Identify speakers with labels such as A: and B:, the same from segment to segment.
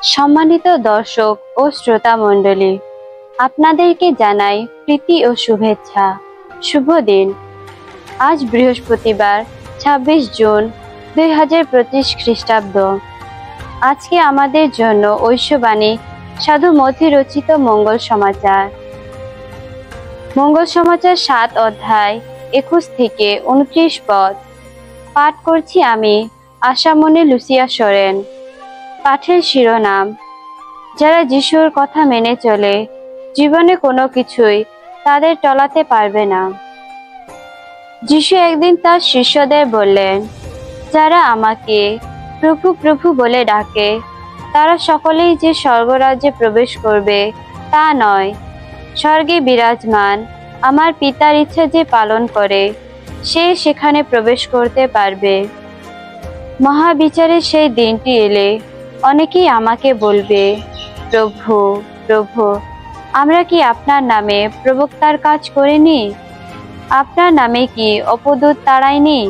A: সম্মানিত দর্শক ও শ্রোতা মণ্ডলী, আপনাদেরকে জানাই প্রীতি ও শুভেচ্ছা। শুভ দিন। আজ বৃহস্পতিবার ২৬ জুন ২০২৫ খ্রিস্টাব্দ। আজকে আমাদের জন্য ঐশবাণী সাধু মথি রচিত মঙ্গল সমাচার। মঙ্গল সমাচার ৭ অধ্যায় ২১ থেকে ২৯ পদ। পাঠ করছি আমি আশামণি লুসিয়া সোরেন। পাঠের শিরোনাম: যারা যিশুর কথা মেনে চলে, জীবনে কোনো কিছুই তাদের টলাতে পারবে না। যিশু একদিন তার শিষ্যদের বললেন, যারা আমাকে প্রভু প্রভু বলে ডাকে, তারা সকলেই যে স্বর্গরাজ্যে প্রবেশ করবে তা নয়, স্বর্গে বিরাজমান আমার পিতার ইচ্ছা যে পালন করে, সে সেখানে প্রবেশ করতে পারবে। মহাবিচারের সেই দিনটি এলে অনেকেই আমাকে বলবে, প্রভু প্রভু, আমরা কি আপনার নামে প্রবক্তার কাজ করিনি? আপনার নামে কি অপদূত তাড়াইনি?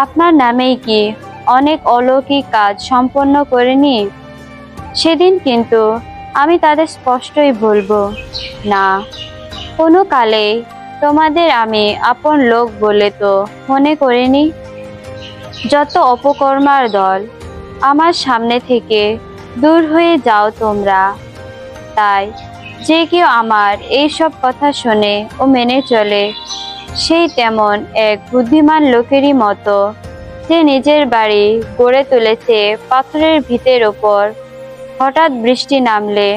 A: আপনার নামেই কি অনেক অলৌকিক কাজ সম্পন্ন করিনি? সেদিন কিন্তু আমি তাদের স্পষ্টই বলবো, না, কোনো কালেই তোমাদের আমি আপন লোক বলে তো মনে করিনি। যত অপকর্মার দল, আমার সামনে থেকে দূর হয়ে যাও তোমরা। তাই যে কেউ আমার এই সব কথা শোনে ও মেনে চলে, সেই তেমন এক বুদ্ধিমান লোকেরই মতো, যে নিজের বাড়ি গড়ে তুলেছে পাথরের ভিতের ওপর। হঠাৎ বৃষ্টি নামলে,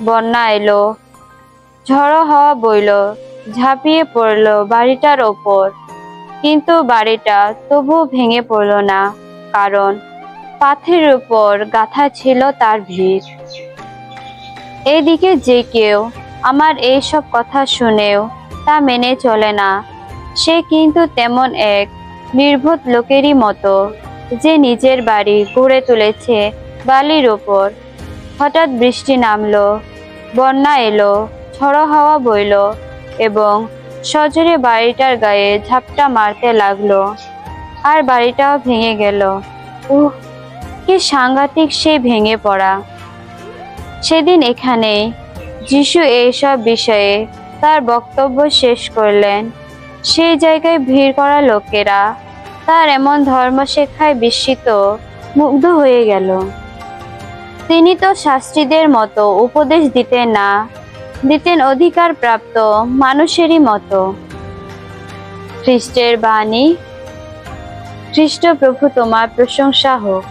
A: বন্যা এলো, ঝড়ো হাওয়া বইল, ঝাঁপিয়ে পড়ল বাড়িটার ওপর, কিন্তু বাড়িটা তবুও ভেঙে পড়ল না, কারণ পাথরের উপর গাঁথা ছিল তার ভিত। এদিকে যে কেউ আমার এই সব কথা শুনেও তা মেনে চলে না, সে কিন্তু তেমন এক নির্বোধ লোকেরই মতো, যে নিজের বাড়ি গড়ে তুলেছে বালির ওপর। হঠাৎ বৃষ্টি নামলো, বন্যা এলো, ঝড়ো হাওয়া বইল এবং সজোরে বাড়িটার গায়ে ঝাপটা মারতে লাগলো, আর বাড়িটাও ভেঙে গেল। কি সাংঘাতিক সেই ভেঙে পড়া! সেদিন এখানেই যিশু এইসব বিষয়ে তার বক্তব্য শেষ করলেন। সেই জায়গায় ভিড় করা লোকেরা তার এমন ধর্মশিক্ষায় বিস্মিত, মুগ্ধ হয়ে গেল। তিনি তো শাস্ত্রীদের মতো উপদেশ দিতেন না, দিতেন অধিকার প্রাপ্ত মানুষেরই মতো। খ্রিস্টের বাণী। খ্রিস্ট প্রভু, তোমার প্রশংসা হোক।